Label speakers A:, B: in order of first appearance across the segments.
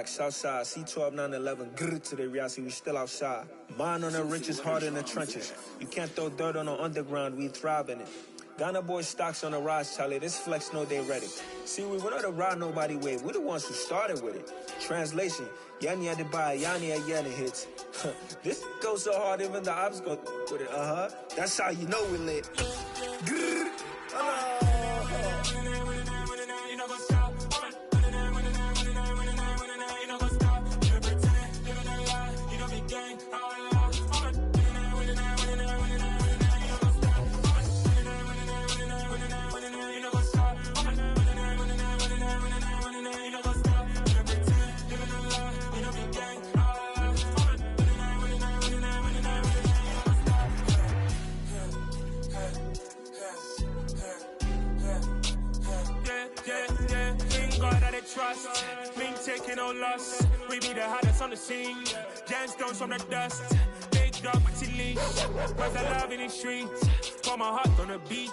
A: Southside, C12, 911, grrr to the Riasi, we still outside. Mine on the riches, heart in the trenches. You can't throw dirt on the underground, we thrive in it. Ghana boys stocks on the rise, Charlie, this flex know they ready. See, we were not to ride nobody with, we the ones who started with it. Translation, Yani had to buy, Yani had Yanni hits. This goes so hard, even the ops go with it, That's how you know we lit. Grrr,
B: trust, me taking no loss. We be the hottest on the scene. Gemstones from the dust. Big dog, my leash. Cause I love in the streets. Pour my heart on the beat.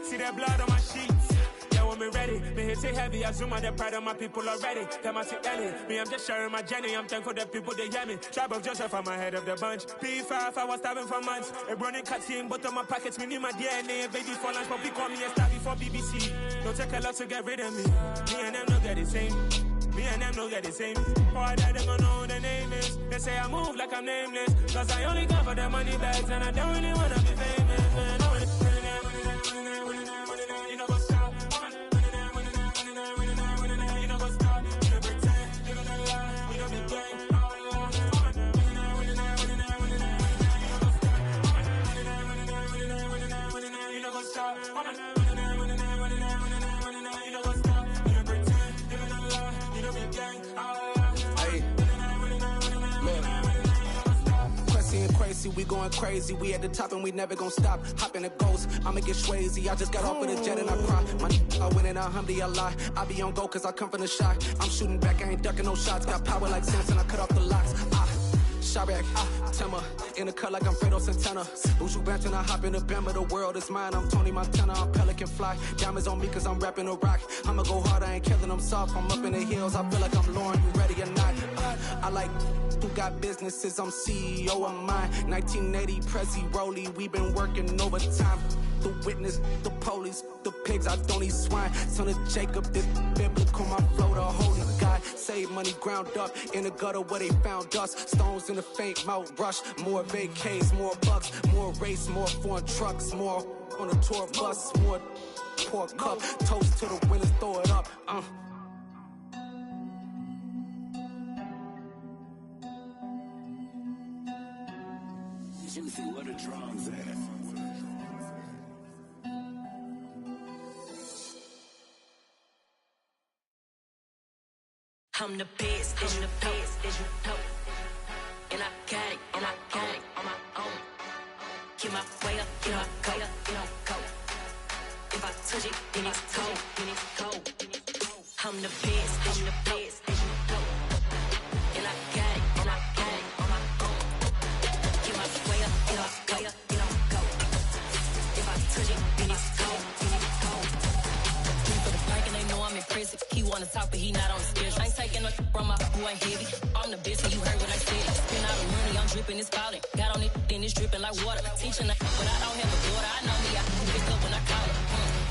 B: See that blood on my sheets. Yeah, when we ready, me hit it heavy. I zoom on the pride of my people already. Them I see Ellie. Me, I'm just sharing my journey. I'm thankful that people they hear me. Tribe of Joseph, I'm ahead of the bunch. P5, I was starving for months. A running cutscene, but on my pockets, me need my DNA. Baby for lunch, but we call me a star before BBC. Don't take a lot to get rid of me. Me and them don't get the same. Me and them don't get the same. Boy, that they gonna know who the name is. They say I move like I'm nameless. Cause I only come for the money bags. And I don't really wanna be famous, man. You know what's up? You know what's up? You don't pretend, live in a lie. We don't be gang. You know what's up?
C: Crazy, we going crazy. We at the top and we never gonna stop. Hop in a ghost, I'ma get swayzy. I just got off of the jet and I cry. I win in a Humvee, I lie. I be on go cause I come from the shot. I'm shooting back, I ain't ducking no shots. Got power like Samson, I cut off the locks. Sharek, Tema, in the cut like I'm Fredo Santana. Buju Banton, I hop in the Bama, the world is mine. I'm Tony Montana, I'm Pelican Fly. Diamonds on me cause I'm rapping a rock. I'ma go hard, I ain't killing them soft. I'm up in the hills, I feel like I'm Lauren, you ready or not? I like who got businesses, I'm CEO of mine. 1980, Prezi Rolly, we been working overtime. The witness, the police, the pigs, I don't eat swine. Son of Jacob, this biblical, my flow, the holy God. Save money ground up in the gutter where they found us. Stones in the faint Mount Rush. More vacays, more bucks, more race, more foreign trucks, more on the tour bus, more pour cup. Toast to the winners, throw it up.
D: Juicy, where the drums at?
E: I'm the best, as you know. And I got it, on my own. Get my way up, get my go. If I touch it, then it's cold. I'm the best, as you know. And I got it, on my own. Get my way up, get my go. If I touch it, then it's cold. For the bike and they know I'm in prison. He wanna talk, but he not on the schedule. I ain't taking no from my who ain't heavy. I'm the best, and you heard what I said. Spend all the money, I'm dripping, it's falling. Got on it, then it's dripping like water. Teaching that, but I don't have a daughter. I know me, I can pick up when I call her.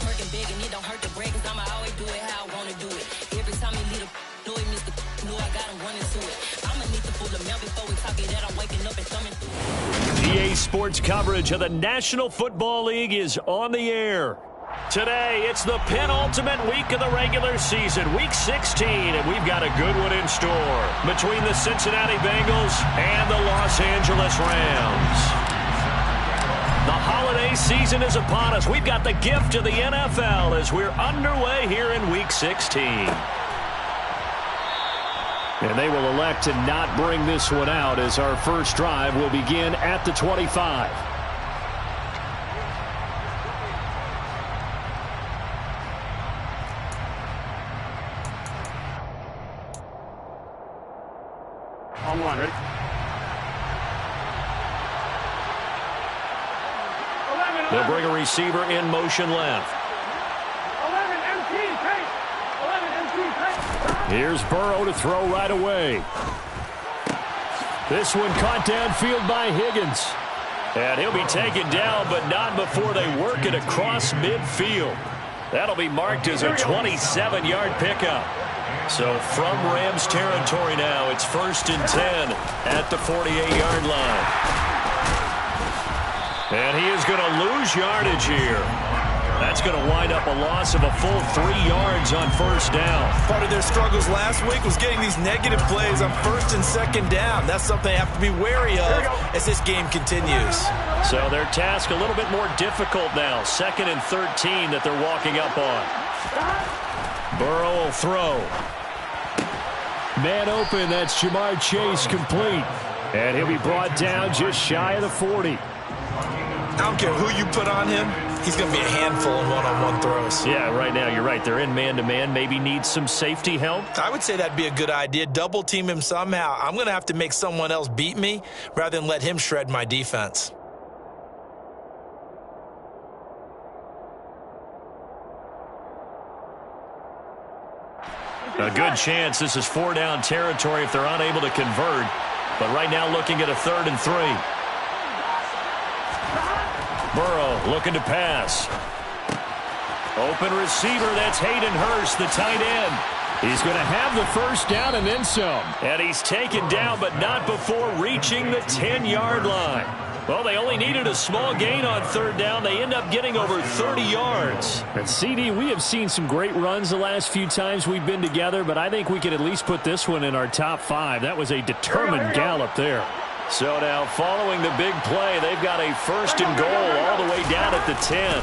E: Working big and it don't hurt the break, cause I'ma always do it how I wanna do it. Every time he lead a know he missed the know I got him running to it. I'ma need to pull the mail before we talk it that I'm waking up and thumbing through it.
F: EA Sports coverage of the National Football League is on the air. Today, it's the penultimate week of the regular season, Week 16, and we've got a good one in store between the Cincinnati Bengals and the Los Angeles Rams. The holiday season is upon us. We've got the gift of the NFL as we're underway here in Week 16. And they will elect to not bring this one out as our first drive will begin at the 25.
G: On one, ready?
F: They'll bring a receiver in motion left.
G: 11 MT, pace! 11 MT, pace!
F: Here's Burrow to throw right away. This one caught downfield by Higgins. And he'll be taken down, but not before they work it across midfield. That'll be marked as a 27-yard pickup. So from Rams territory now, it's 1st and 10 at the 48-yard line. And he is going to lose yardage here. That's going to wind up a loss of a full 3 yards on 1st down.
H: Part of their struggles last week was getting these negative plays on 1st and 2nd down. That's something they have to be wary of as this game continues.
F: So their task a little bit more difficult now. 2nd and 13 that they're walking up on. Burrow will throw. Man open, that's Jamar Chase complete. And he'll be brought down just shy of the 40.
H: I don't care who you put on him. He's going to be a handful in one-on-one throws.
F: Yeah, right now you're right. They're in man-to-man. Maybe needs some safety help.
H: I would say that'd be a good idea. Double team him somehow. I'm going to have to make someone else beat me rather than let him shred my defense.
F: A good chance this is 4-down territory if they're unable to convert. But right now looking at a 3rd and 3. Burrow looking to pass. Open receiver, that's Hayden Hurst, the tight end. He's going to have the 1st down and then some. And he's taken down, but not before reaching the 10-yard line. Well, they only needed a small gain on 3rd down. They end up getting over 30 yards.
I: And CD, we have seen some great runs the last few times we've been together, but I think we could at least put this one in our top 5. That was a determined gallop there.
F: So now following the big play, they've got a 1st and goal all the way down at the 10.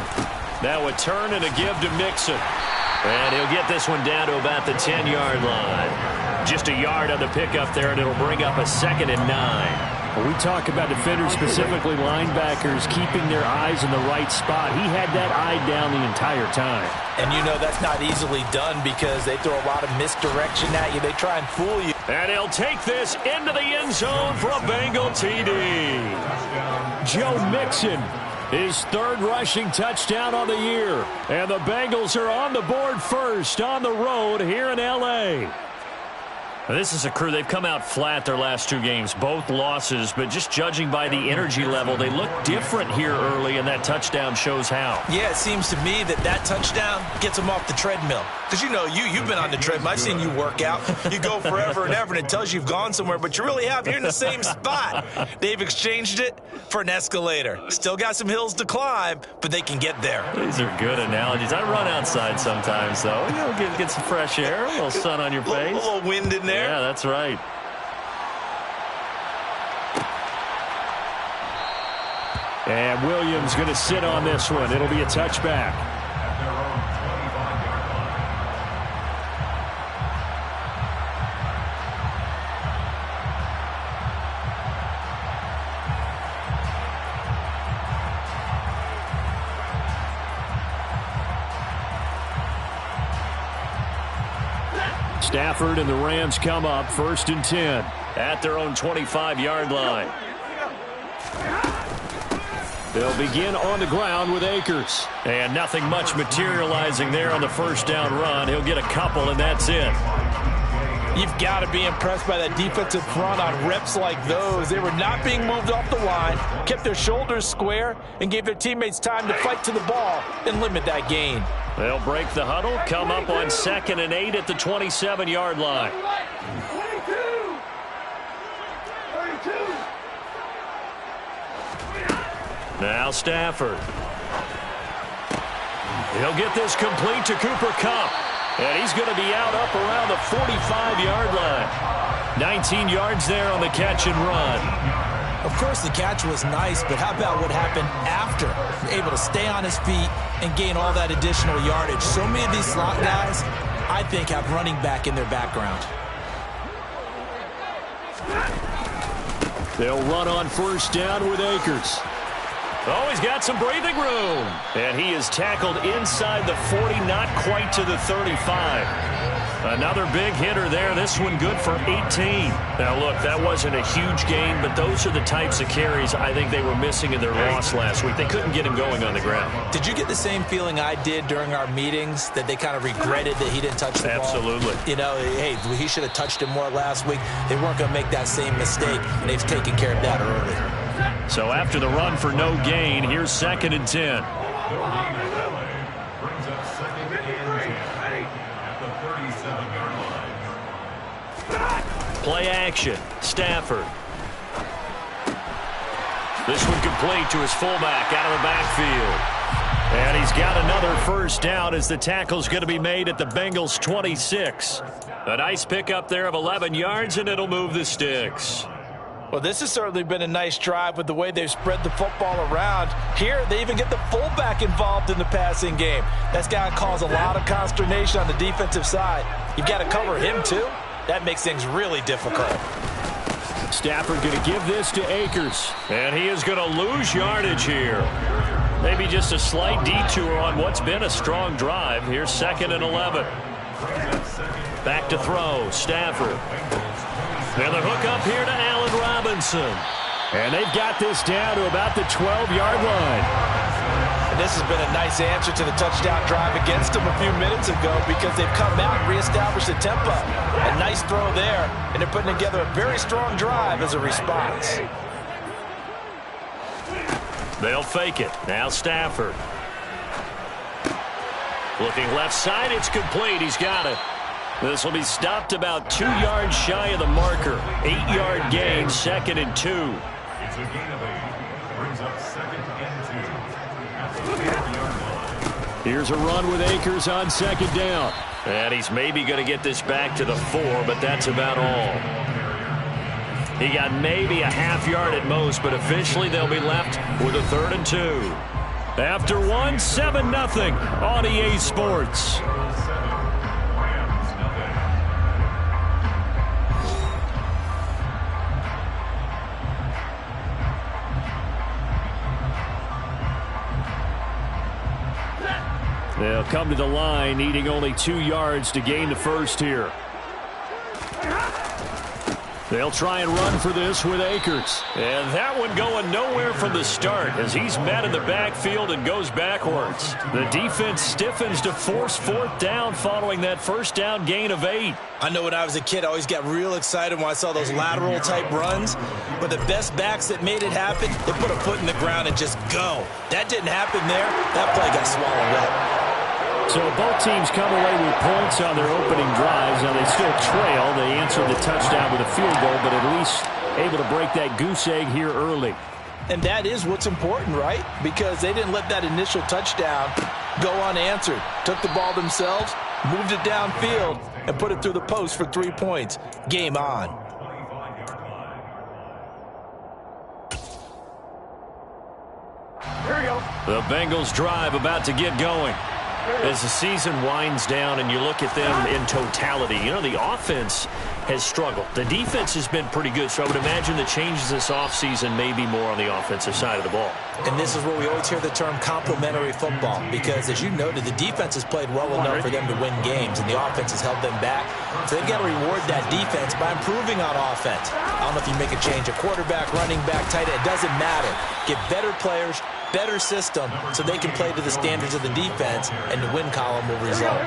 F: Now a turn and a give to Mixon. And he'll get this one down to about the 10-yard line. Just a yard on the pickup there, and it'll bring up a 2nd and 9.
I: When we talk about defenders, specifically linebackers, keeping their eyes in the right spot, he had that eye down the entire time.
H: And you know that's not easily done because they throw a lot of misdirection at you. They try and fool you.
F: And he'll take this into the end zone for a Bengal TD.
I: Joe Mixon, his 3rd rushing touchdown on the year.
F: And the Bengals are on the board first on the road here in L.A. This is a crew, they've come out flat their last 2 games, both losses, but just judging by the energy level, they look different here early, and that touchdown shows how.
H: Yeah, it seems to me that touchdown gets them off the treadmill. Because you know, you've been on the treadmill. I've seen you work out. You go forever and ever, and it tells you you've gone somewhere, but you really have. You're in the same spot. They've exchanged it for an escalator. Still got some hills to climb, but they can get there.
F: These are good analogies. I run outside sometimes, though. You know, get some fresh air, a little sun on your face.
H: A little wind in there.
F: Yeah, that's right.
I: And Williams going to sit on this one. It'll be a touchback. Stafford and the Rams come up 1st and 10
F: at their own 25-yard line.
I: They'll begin on the ground with Akers.
F: And nothing much materializing there on the 1st down run. He'll get a couple, and that's it.
H: You've got to be impressed by that defensive front on reps like those. They were not being moved off the line, kept their shoulders square, and gave their teammates time to fight to the ball and limit that gain.
F: They'll break the huddle, come up on 2nd and 8 at the 27-yard line. Now Stafford. He'll get this complete to Cooper Kupp. And he's going to be out up around the 45-yard line. 19 yards there on the catch and run.
H: Of course, the catch was nice, but how about what happened after? Able to stay on his feet and gain all that additional yardage. So many of these slot guys, I think, have running back in their background.
I: They'll run on 1st down with Akers.
F: Oh, he's got some breathing room. And he is tackled inside the 40, not quite to the 35. Another big hitter there. This one good for 18. Now, look, that wasn't a huge gain, but those are the types of carries I think they were missing in their loss last week. They couldn't get him going on the ground.
H: Did you get the same feeling I did during our meetings, that they kind of regretted that he didn't touch the ball?
F: Absolutely.
H: You know, hey, he should have touched him more last week. They weren't going to make that same mistake, and they've taken care of that early.
F: So after the run for no gain, here's 2nd and 10. Play action. Stafford. This one complete to his fullback out of the backfield. And he's got another first down as the tackle's going to be made at the Bengals 26. A nice pickup there of 11 yards, and it'll move the sticks.
H: Well, this has certainly been a nice drive with the way they've spread the football around. Here, they even get the fullback involved in the passing game. That's got to cause a lot of consternation on the defensive side. You've got to cover him, too. That makes things really difficult.
I: Stafford going to give this to Akers.
F: And he is going to lose yardage here. Maybe just a slight detour on what's been a strong drive. Here's 2nd and 11. Back to throw. Stafford. And the hook up here to Allen Robinson.
I: And they've got this down to about the 12-yard line.
H: And this has been a nice answer to the touchdown drive against them a few minutes ago, because they've come out and reestablished the tempo. A nice throw there, and they're putting together a very strong drive as a response.
F: They'll fake it. Now Stafford. Looking left side, it's complete. He's got it. This will be stopped about 2 yards shy of the marker. 8-yard gain, 2nd and 2.
B: It's a gain of 8. Brings up 2nd and 2.
I: Here's a run with Akers on 2nd down.
F: And he's maybe going to get this back to the 4, but that's about all. He got maybe a half yard at most, but officially they'll be left with a 3rd and 2. After 1, 7-0 on EA Sports.
I: They'll come to the line, needing only 2 yards to gain the first here. They'll try and run for this with Akers.
F: And that one going nowhere from the start as he's met in the backfield and goes backwards. The defense stiffens to force 4th down following that first down gain of 8.
H: I know when I was a kid, I always got real excited when I saw those lateral-type runs. But the best backs that made it happen, they put a foot in the ground and just go. That didn't happen there. That play got swallowed up.
I: So both teams come away with points on their opening drives. Now they still trail. They answered the touchdown with a field goal, but at least able to break that goose egg here early.
H: And that is what's important, right? Because they didn't let that initial touchdown go unanswered. Took the ball themselves, moved it downfield, and put it through the post for 3 points. Game on.
B: Here we go.
F: The Bengals drive about to get going. As the season winds down and you look at them in totality, you know, the offense has struggled. The defense has been pretty good, so I would imagine the changes this offseason may be more on the offensive side of the ball.
H: And this is where we always hear the term complementary football, because as you noted, the defense has played well enough for them to win games, and the offense has held them back. So they've got to reward that defense by improving on offense. I don't know if you make a change, a quarterback, running back, tight end, it doesn't matter. Get better players, better system, so they can play to the standards of the defense, and the win column will result.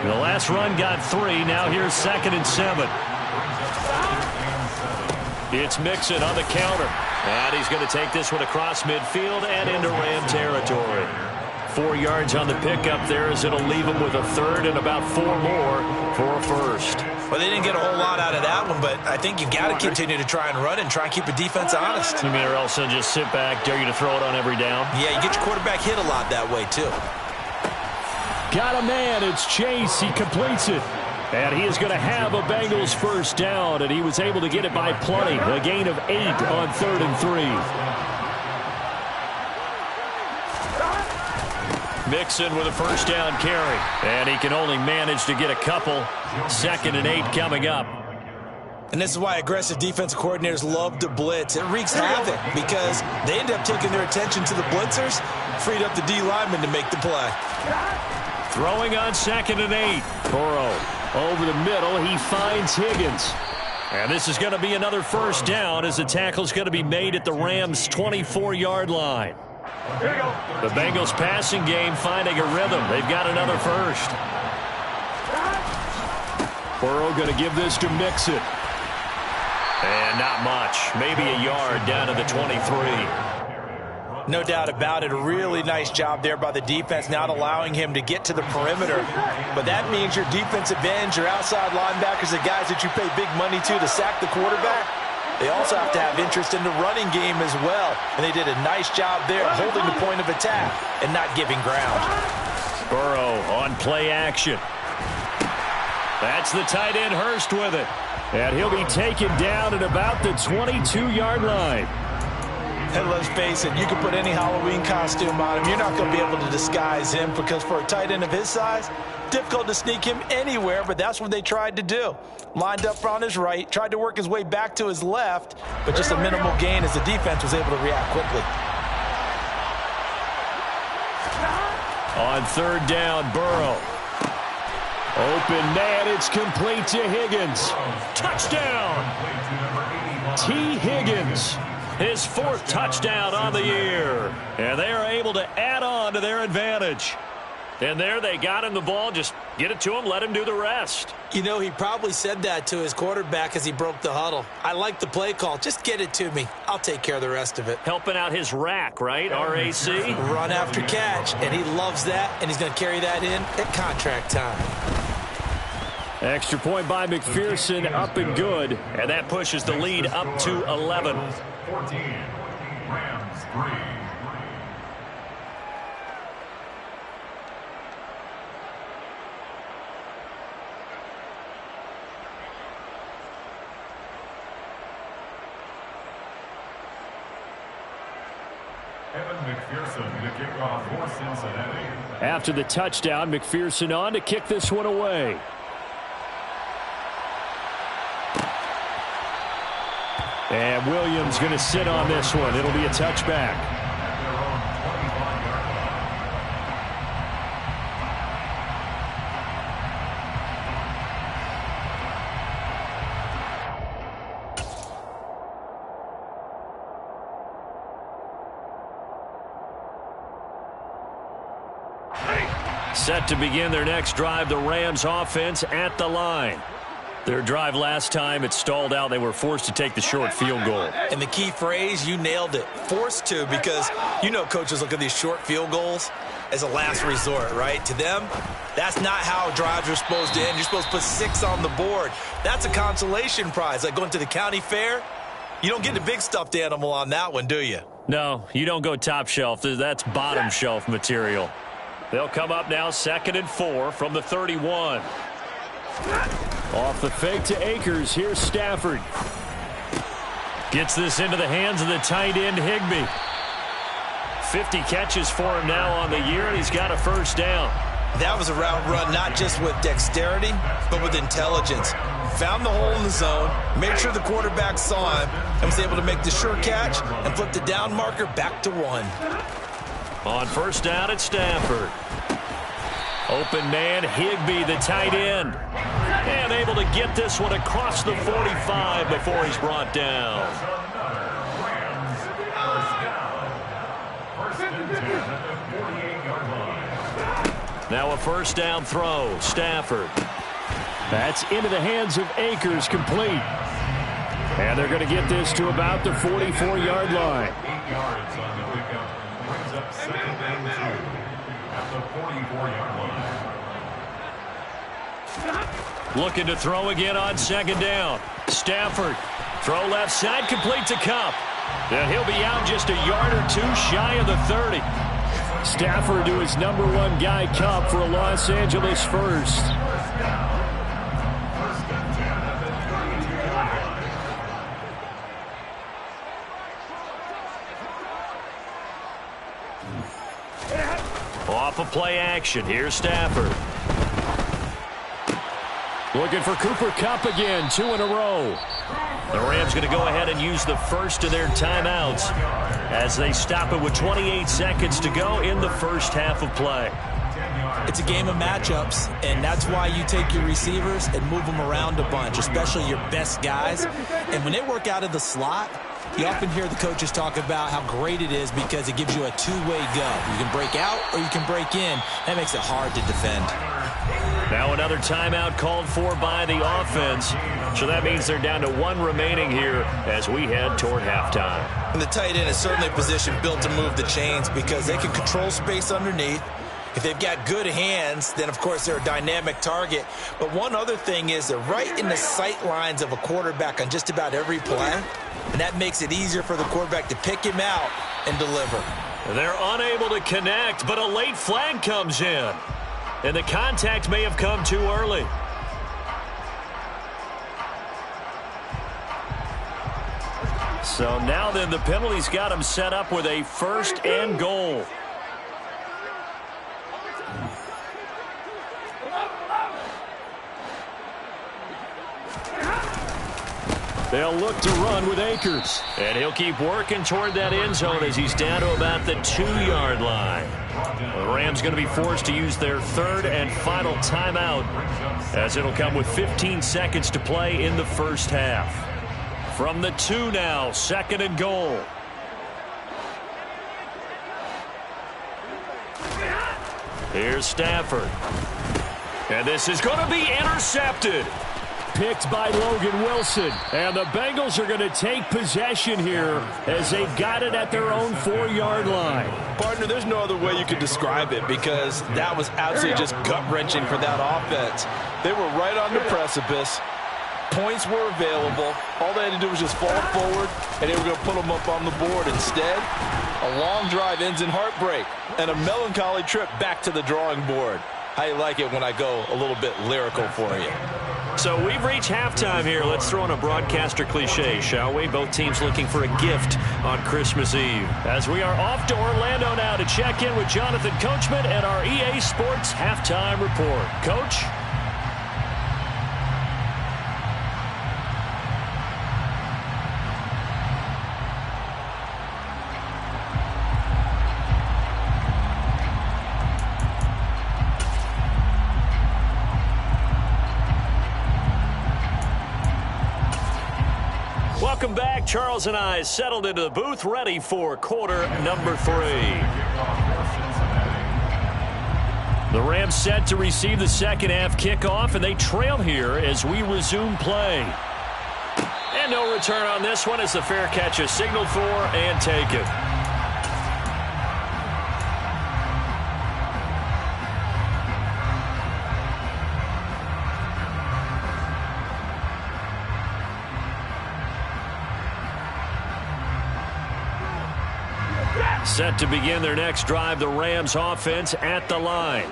F: The last run got 3. Now here's 2nd and 7. It's Mixon on the counter. And he's going to take this one across midfield and into Ram territory. 4 yards on the pickup there as it'll leave him with a 3rd and about 4 more for a first.
H: Well, they didn't get a whole lot out of that one, but I think you've got to continue to try and run and try and keep the defense honest.
F: You mean, or else they'll just sit back, dare you to throw it on every down?
H: Yeah, you get your quarterback hit a lot that way, too.
I: Got a man. It's Chase. He completes it. And he is going to have a Bengals first down, and he was able to get it by plenty. A gain of 8 on 3rd and 3. Mixon with a first down carry. And he can only manage to get a couple. 2nd and 8 coming up.
H: And this is why aggressive defensive coordinators love to blitz. It wreaks havoc because they end up taking their attention to the blitzers, freed up the D lineman to make the play.
F: Throwing on 2nd and 8. Burrow
I: Over the middle, he finds Higgins. And this is going to be another first down as the tackle is going to be made at the Rams' 24-yard line. The Bengals passing game finding a rhythm. They've got another first. Burrow going to give this to Mixon. And not much. Maybe a yard down to the 23.
H: No doubt about it. A really nice job there by the defense, not allowing him to get to the perimeter. But that means your defensive ends, your outside linebackers, the guys that you pay big money to sack the quarterback, they also have to have interest in the running game as well. And they did a nice job there holding the point of attack and not giving ground.
I: Burrow on play action. That's the tight end Hurst with it. And he'll be taken down at about the 22-yard line.
H: And let's face it, you can put any Halloween costume on him. You're not going to be able to disguise him because for a tight end of his size, difficult to sneak him anywhere, but that's what they tried to do. Lined up on his right, tried to work his way back to his left, but just a minimal gain as the defense was able to react quickly.
I: On third down, Burrow. Open man, it's complete to Higgins. Touchdown! T. Higgins. His fourth touchdown on the year. And they are able to add on to their advantage. And there they got him the ball. Just get it to him, let him do the rest.
H: You know, he probably said that to his quarterback as he broke the huddle. I like the play call. Just get it to me. I'll take care of the rest of it.
I: Helping out his rack, right? RAC?
H: Run after catch. And he loves that, and he's going to carry that in at contract time.
I: Extra point by McPherson, up and good. And that pushes the lead up to 11.
J: 14, Rams 3. Evan McPherson to kick off for Cincinnati.
I: After the touchdown, McPherson on to kick this one away. And Williams going to sit on this one. It'll be a touchback. Set to begin their next drive, the Rams offense at the line. Their drive last time, it stalled out. They were forced to take the short field goal.
H: And the key phrase, you nailed it. Forced to, because you know coaches look at these short field goals as a last resort, right? To them, that's not how drives are supposed to end. You're supposed to put 6 on the board. That's a consolation prize. Like going to the county fair, you don't get the big stuffed animal on that one, do you?
I: No, you don't go top shelf. That's bottom shelf material. They'll come up now 2nd and 4 from the 31. Off the fake to Akers. Here's Stafford. Gets this into the hands of the tight end, Higbee. 50 catches for him now on the year, and he's got a first down.
H: That was a route run not just with dexterity, but with intelligence. Found the hole in the zone, made sure the quarterback saw him, and was able to make the sure catch and flip the down marker back to 1.
I: On first down at Stafford. Open man, Higbee, the tight end. And able to get this one across the 45 before he's brought down. Now a first down throw, Stafford. That's into the hands of Akers, complete. And they're going to get this to about the 44-yard line.
J: 8 yards on the pickup. Brings up 2nd and 2 at the 44-yard line.
I: Looking to throw again on 2nd down. Stafford. Throw left side, complete to Kupp. And he'll be out just a yard or 2 shy of the 30. Stafford to his number 1 guy, Kupp, for a Los Angeles first. Off of play action. Here's Stafford. Looking for Cooper Kupp again, 2 in a row. The Rams going to go ahead and use the first of their timeouts as they stop it with 28 seconds to go in the first half of play.
H: It's a game of matchups, and that's why you take your receivers and move them around a bunch, especially your best guys. And when they work out of the slot, you often hear the coaches talk about how great it is because it gives you a two-way go. You can break out or you can break in. That makes it hard to defend.
F: Now another timeout called for by the offense. So that means they're down to one remaining here as we head toward halftime.
H: And the tight end is certainly a position built to move the chains because they can control space underneath. If they've got good hands, then, of course, they're a dynamic target. But one other thing is they're right in the sight lines of a quarterback on just about every play, and that makes it easier for the quarterback to pick him out and deliver.
F: They're unable to connect, but a late flag comes in, and the contact may have come too early. So now then the penalty's got him set up with a 1st and goal. They'll look to run with Akers. And he'll keep working toward that end zone as he's down to about the 2-yard line. The Rams going to be forced to use their 3rd and final timeout as it'll come with 15 seconds to play in the first half. From the 2 now, 2nd and goal. Here's Stafford. And this is going to be intercepted. Picked by Logan Wilson. And the Bengals are going to take possession here as they've got it at their own 4-yard line.
H: Partner, there's no other way you could describe it because that was absolutely just gut-wrenching for that offense. They were right on the precipice. Points were available. All they had to do was just fall forward, and they were going to put them up on the board. Instead, a long drive ends in heartbreak and a melancholy trip back to the drawing board. How you like it when I go a little bit lyrical for you?
F: So we've reached halftime here. Let's throw in a broadcaster cliche, shall we? Both teams looking for a gift on Christmas Eve. As we are off to Orlando now to check in with Jonathan Coachman and our EA Sports Halftime Report. Coach? Welcome back. Charles and I settled into the booth, ready for quarter number 3. The Rams set to receive the second half kickoff, and they trail here as we resume play. And no return on this one as the fair catch is signaled for and taken. Set to begin their next drive, the Rams offense at the line.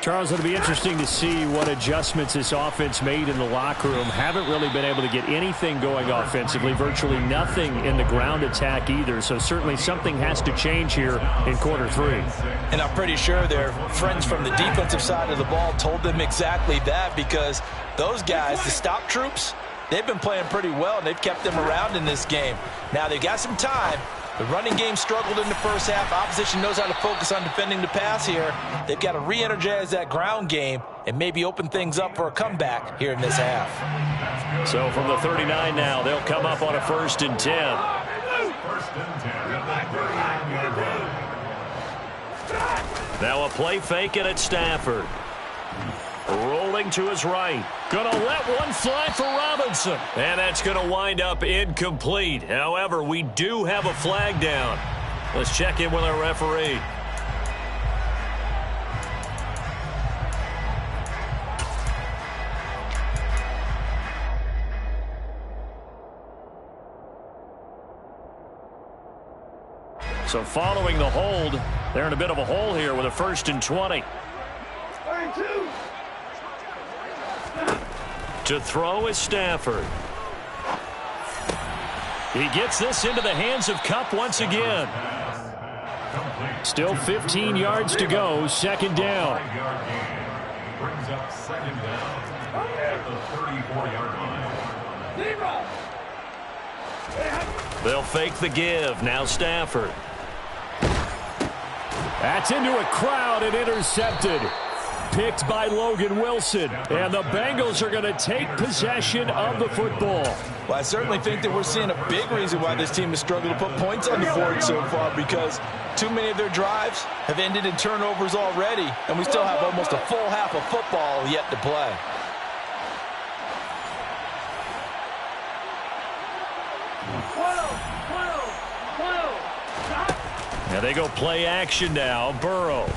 I: Charles, it'll be interesting to see what adjustments this offense made in the locker room. Haven't really been able to get anything going offensively, virtually nothing in the ground attack either. So certainly something has to change here in quarter 3.
H: And I'm pretty sure their friends from the defensive side of the ball told them exactly that because those guys, the stop troops, they've been playing pretty well and they've kept them around in this game. Now they've got some time. The running game struggled in the first half. Opposition knows how to focus on defending the pass here. They've got to re-energize that ground game and maybe open things up for a comeback here in this half.
F: So from the 39 now, they'll come up on a 1st and 10. Now a play fake it at Stafford. Rolling to his right. Gonna let one fly for Robinson. And that's gonna wind up incomplete. However, we do have a flag down. Let's check in with our referee. So following the hold, they're in a bit of a hole here with a 1st and 20. To throw is Stafford. He gets this into the hands of Kupp once again. Still 15 yards to go, 2nd down.
J: Brings up 2nd down at the 34-yard line.
F: They'll fake the give. Now Stafford. That's into a crowd and intercepted.
I: picked by Logan Wilson. And the Bengals are going to take possession of the football.
H: Well, I certainly think that we're seeing a big reason why this team has struggled to put points on the board so far, because too many of their drives have ended in turnovers already, and we still have almost a full half of football yet to play.
F: And they go play action now. Burrow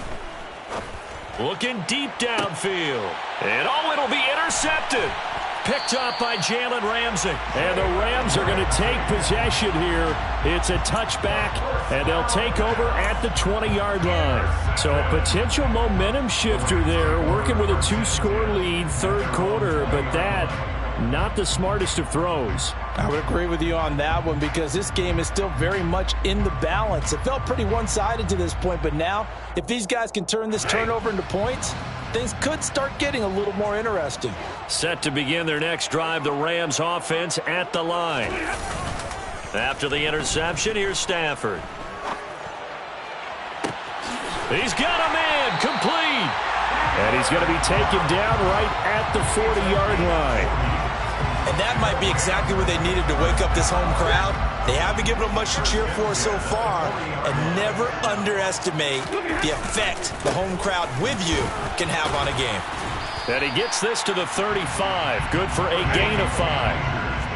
F: looking deep downfield. And it'll be intercepted. Picked up by Jalen Ramsey.
I: And the Rams are going to take possession here. It's a touchback, and they'll take over at the 20-yard line. So a potential momentum shifter there, working with a 2-score lead, third quarter, but that not the smartest of throws.
H: I would agree with you on that one, because this game is still very much in the balance. It felt pretty one-sided to this point, but now if these guys can turn this turnover into points, things could start getting a little more interesting.
F: Set to begin their next drive, the Rams offense at the line. After the interception, here's Stafford. He's got a man, complete.
I: And he's going to be taken down right at the 40-yard line.
H: And that might be exactly what they needed to wake up this home crowd. They haven't given them much to cheer for so far, and never underestimate the effect the home crowd with you can have on a game.
F: And he gets this to the 35. Good for a gain of 5.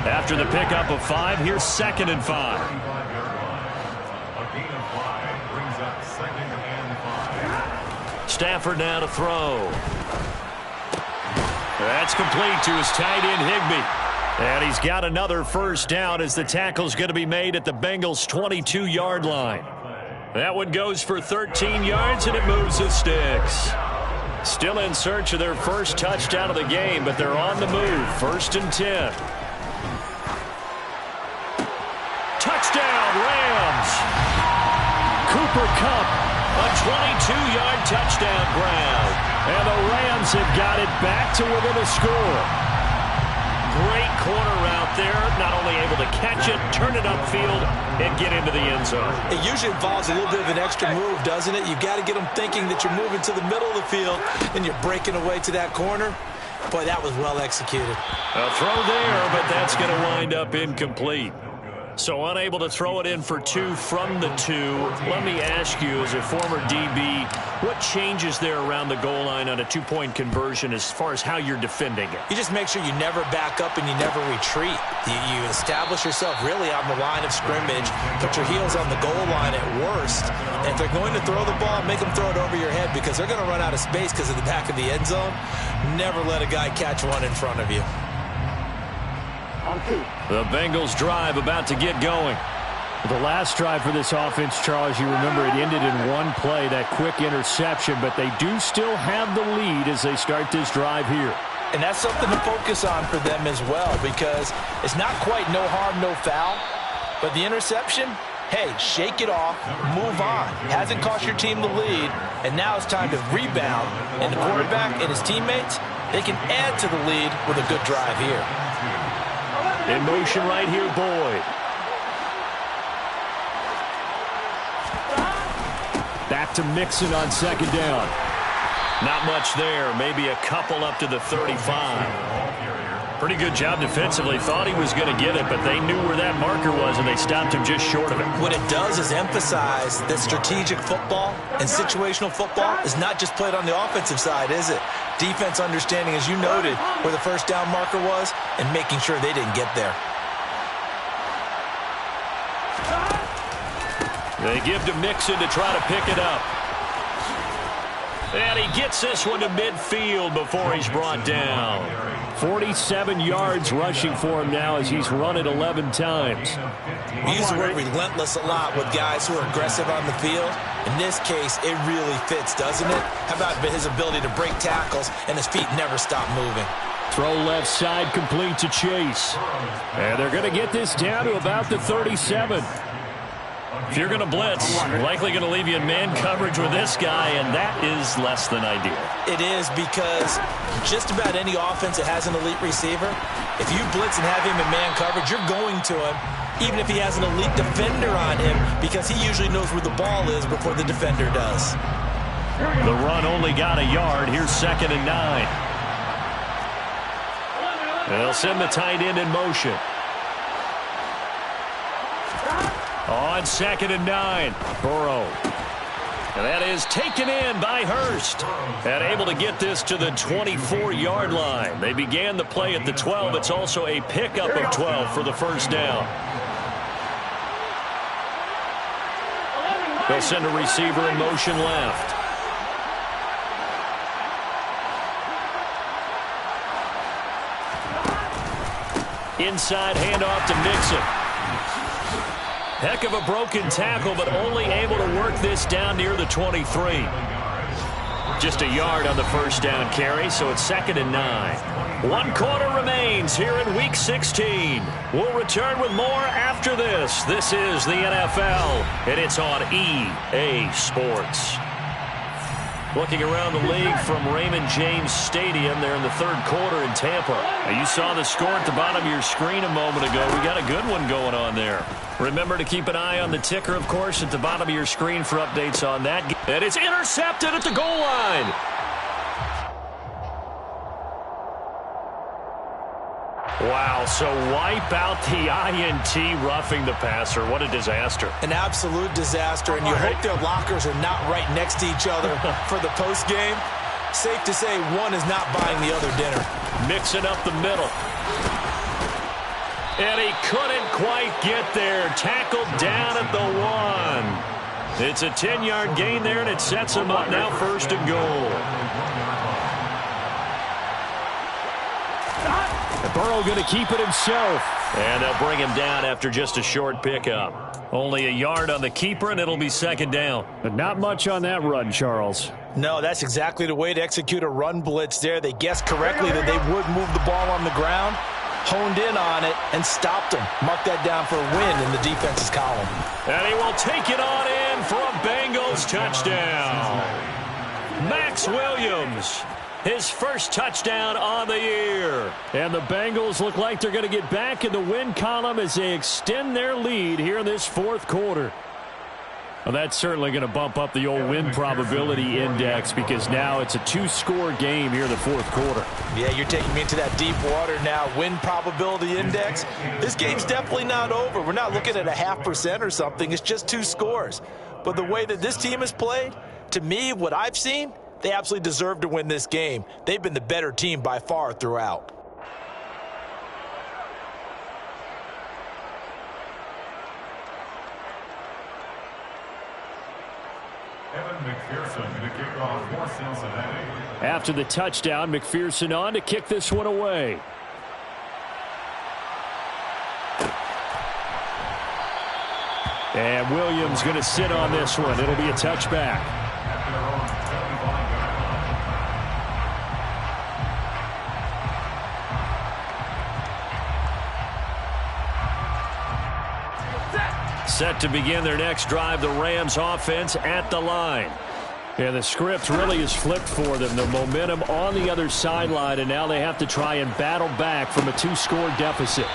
F: After the pickup of 5, here's 2nd and 5.
J: A gain of 5 brings up 2nd and 5.
F: Stafford now to throw. That's complete to his tight end, Higbee. And he's got another first down as the tackle's going to be made at the Bengals' 22-yard line. That one goes for 13 yards, and it moves the sticks. Still in search of their first touchdown of the game, but they're on the move. 1st and 10. Touchdown, Rams. Cooper Kupp, a 22-yard touchdown grab.
I: And the Rams have got it back to within a score.
F: Great corner route there. Not only able to catch it, turn it upfield, and get into the end zone.
H: It usually involves a little bit of an extra move, doesn't it? You've got to get them thinking that you're moving to the middle of the field, and you're breaking away to that corner. Boy, that was well executed.
F: A throw there, but that's going to wind up incomplete. So unable to throw it in for 2 from the 2. Let me ask you, as a former DB, what changes there around the goal line on a 2-point conversion as far as how you're defending it?
H: You just make sure you never back up and you never retreat. You establish yourself really on the line of scrimmage, put your heels on the goal line at worst. And if they're going to throw the ball, make them throw it over your head, because they're going to run out of space because of the back of the end zone. Never let a guy catch one in front of you.
F: The Bengals drive about to get going.
I: The last drive for this offense, Charles, you remember it ended in one play, that quick interception, but they do still have the lead as they start this drive here.
H: And that's something to focus on for them as well, because it's not quite no harm, no foul, but the interception, hey, shake it off, move on. Hasn't cost your team the lead, and now it's time to rebound. And the quarterback and his teammates, they can add to the lead with a good drive here.
F: In motion right here, Boyd.
I: Back to Mixon on 2nd down.
F: Not much there. Maybe a couple up to the 35. Pretty good job defensively. Thought he was going to get it, but they knew where that marker was, and they stopped him just short of it.
H: What it does is emphasize that strategic football and situational football is not just played on the offensive side, is it? Defense understanding, as you noted, where the first down marker was and making sure they didn't get there.
F: They give to Mixon to try to pick it up. And he gets this one to midfield before he's brought down.
I: 47 yards rushing for him now as he's run it 11 times.
H: We use the word relentless a lot with guys who are aggressive on the field. In this case, it really fits, doesn't it? How about his ability to break tackles and his feet never stop moving?
I: Throw left side complete to Chase. And they're going to get this down to about the 37.
F: If you're going to blitz, likely going to leave you in man coverage with this guy, and that is less than ideal.
H: It is, because just about any offense that has an elite receiver, if you blitz and have him in man coverage, you're going to him, even if he has an elite defender on him, because he usually knows where the ball is before the defender does.
F: The run only got a yard. Here's 2nd and 9. They'll send the tight end in motion. On 2nd and 9, Burrow. And that is taken in by Hurst. And able to get this to the 24-yard line. They began the play at the 12. It's also a pickup of 12 for the first down. They'll send a receiver in motion left. Inside handoff to Mixon. Heck of a broken tackle, but only able to work this down near the 23. Just a yard on the first down carry, so it's 2nd and 9. 1 quarter remains here in Week 16. We'll return with more after this. This is the NFL, and it's on EA Sports. Looking around the league from Raymond James Stadium there in the 3rd quarter in Tampa. Now, you saw the score at the bottom of your screen a moment ago. We got a good one going on there. Remember to keep an eye on the ticker, of course, at the bottom of your screen for updates on that. And it's intercepted at the goal line. Wow, so wipe out the INT roughing the passer. What a disaster.
H: An absolute disaster, and you hope their lockers are not right next to each other for the postgame. Safe to say one is not buying the other dinner.
F: Mixing up the middle. And he couldn't quite get there. Tackled down at the 1. It's a 10-yard gain there, and it sets him up now 1st and goal.
I: Burrow going to keep it himself.
F: And they'll bring him down after just a short pickup. Only a yard on the keeper, and it'll be 2nd down.
I: But not much on that run, Charles.
H: No, that's exactly the way to execute a run blitz there. They guessed correctly that they would move the ball on the ground, honed in on it, and stopped him. Mark that down for a win in the defense's column.
F: And he will take it on in for a Bengals touchdown. Max Williams. His first touchdown on the year.
I: And the Bengals look like they're going to get back in the win column as they extend their lead here in this 4th quarter. Well, that's certainly going to bump up the old win probability index because now it's a 2-score game here in the 4th quarter.
H: Yeah, you're taking me into that deep water now. Win probability index. This game's definitely not over. We're not looking at a 0.5% or something. It's just 2 scores. But the way that this team has played, to me, what I've seen, they absolutely deserve to win this game. They've been the better team by far throughout.
J: Evan McPherson to kick off for Cincinnati.
I: After the touchdown, McPherson on to kick this one away. And Williams going to sit on this one. It'll be a touchback.
F: Set to begin their next drive, the Rams offense at the line. And the script really is flipped for them. The momentum on the other sideline, and now they have to try and battle back from a 2-score deficit.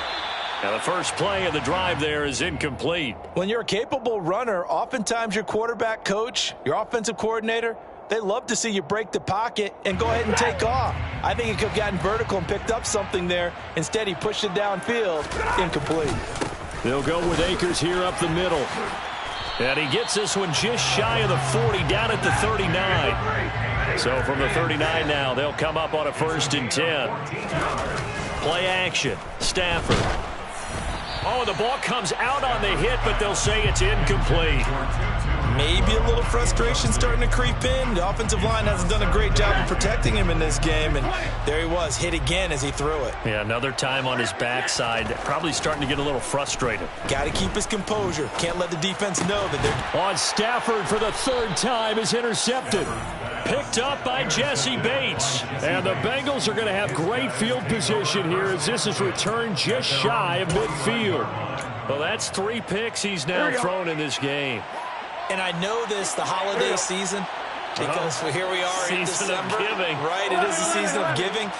F: Now the first play of the drive there is incomplete.
H: When you're a capable runner, oftentimes your quarterback coach, your offensive coordinator, they love to see you break the pocket and go ahead and take off. I think he could have gotten vertical and picked up something there. Instead, he pushed it downfield. Incomplete.
I: They'll go with Akers here up the middle.
F: And he gets this one just shy of the 40, down at the 39. So from the 39 now, they'll come up on a 1st and 10. Play action. Stafford. Oh, the ball comes out on the hit, but they'll say it's incomplete.
H: Maybe a little frustration starting to creep in. The offensive line hasn't done a great job of protecting him in this game, and there he was, hit again as he threw it.
F: Yeah, another time on his backside, probably starting to get a little frustrated.
H: Got to keep his composure. Can't let the defense know that they're...
I: On Stafford for the 3rd time is intercepted.
F: Picked up by Jesse Bates.
I: And the Bengals are going to have great field position here as this is returned just shy of midfield.
F: Well, that's 3 picks he's now thrown in this game.
H: And I know this, the holiday season, because here we are in December.
F: Season of giving.
H: Right, it is the season of giving.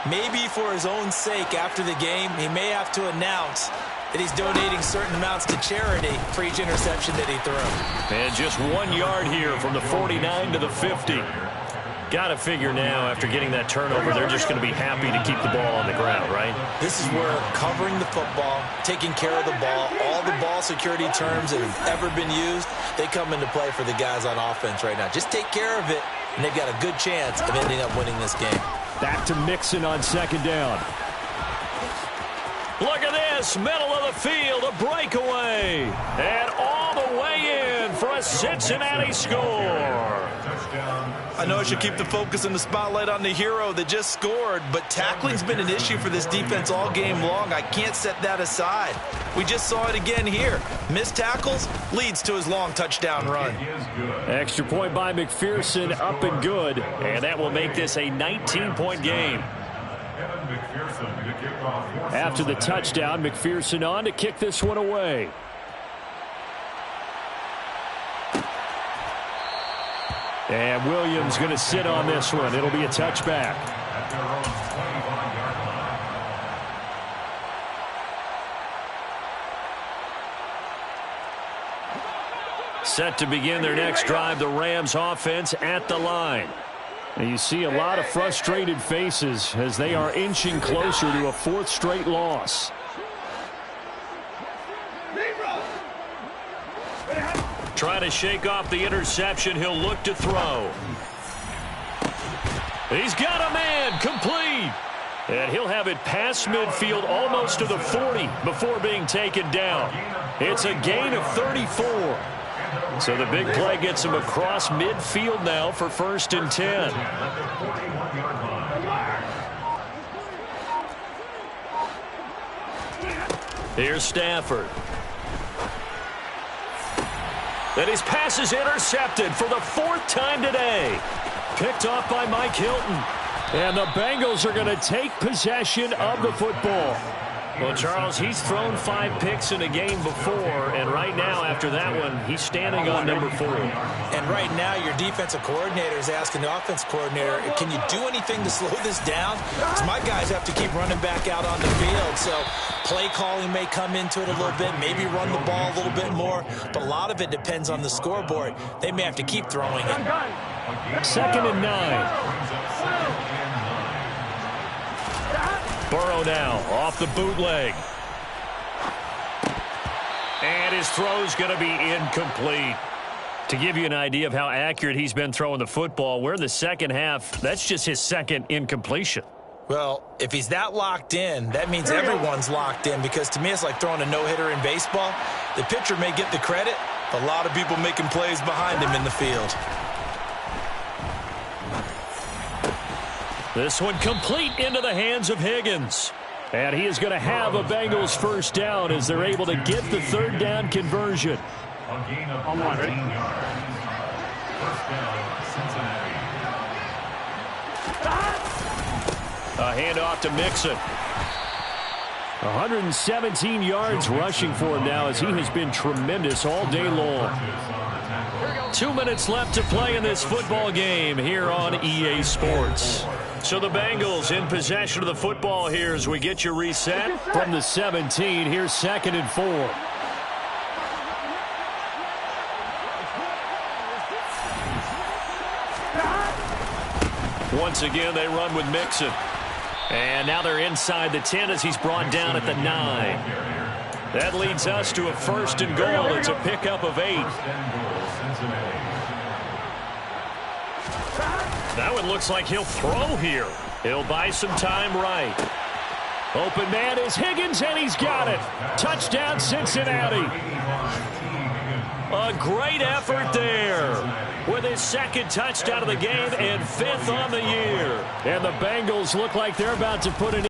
H: Maybe for his own sake after the game, he may have to announce that he's donating certain amounts to charity for each interception that he threw.
F: And just 1 yard here from the 49 to the 50. Got to figure now, after getting that turnover, they're just going to be happy to keep the ball on the ground, right?
H: This is where covering the football, taking care of the ball, all the ball security terms that have ever been used, they come into play for the guys on offense right now. Just take care of it, and they've got a good chance of ending up winning this game.
I: Back to Mixon on second down.
F: Look at this, middle of the field, a breakaway. And all the way in for a Cincinnati score.
H: I know I should keep the focus and the spotlight on the hero that just scored, but tackling's been an issue for this defense all game long. I can't set that aside. We just saw it again here. Missed tackles leads to his long touchdown run.
I: Extra point by McPherson, up and good. And that will make this a 19-point game. After the touchdown, McPherson on to kick this one away. And Williams going to sit on this one. It'll be a touchback. Set to begin their next drive, the Rams offense at the line. And you see a lot of frustrated faces as they are inching closer to a fourth straight loss.
F: Trying to shake off the interception. He'll look to throw. He's got a man, complete. And he'll have it past midfield almost to the 40 before being taken down. It's a gain of 34. So the big play gets him across midfield now for 1st and 10. Here's Stafford. And his pass is intercepted for the 4th time today. Picked off by Mike Hilton.
I: And the Bengals are going to take possession of the football.
F: Well, Charles, he's thrown 5 picks in a game before, and right now, after that one, he's standing on number 4.
H: And right now, your defensive coordinator is asking the offensive coordinator, can you do anything to slow this down? Because my guys have to keep running back out on the field, so play calling may come into it a little bit, maybe run the ball a little bit more, but a lot of it depends on the scoreboard. They may have to keep throwing it.
I: 2nd and 9.
F: Burrow now off the bootleg. And his throw's going to be incomplete. To give you an idea of how accurate he's been throwing the football, we're in the second half. That's just his 2nd incompletion.
H: Well, if he's that locked in, that means everyone's locked in, because to me it's like throwing a no-hitter in baseball. The pitcher may get the credit, but a lot of people making plays behind him in the field.
F: This one complete into the hands of Higgins.
I: And he is going to have a Bengals 1st down as they're able to get the 3rd down conversion.
J: A gain of 14 yards. 1st down, Cincinnati.
F: A handoff to Mixon.
I: 117 yards rushing for him now as he has been tremendous all day long.
F: 2 minutes left to play in this football game here on EA Sports. So the Bengals in possession of the football here as we get you reset.
I: From the 17, here's 2nd and 4.
F: Once again, they run with Mixon. And now they're inside the 10 as he's brought down at the 9. That leads us to a 1st and goal. It's a pickup of 8. That one looks like he'll throw here. He'll buy some time right.
I: Open man is Higgins, and he's got it. Touchdown, Cincinnati.
F: A great effort there with his 2nd touchdown of the game and 5th on the year.
I: And the Bengals look like they're about to put an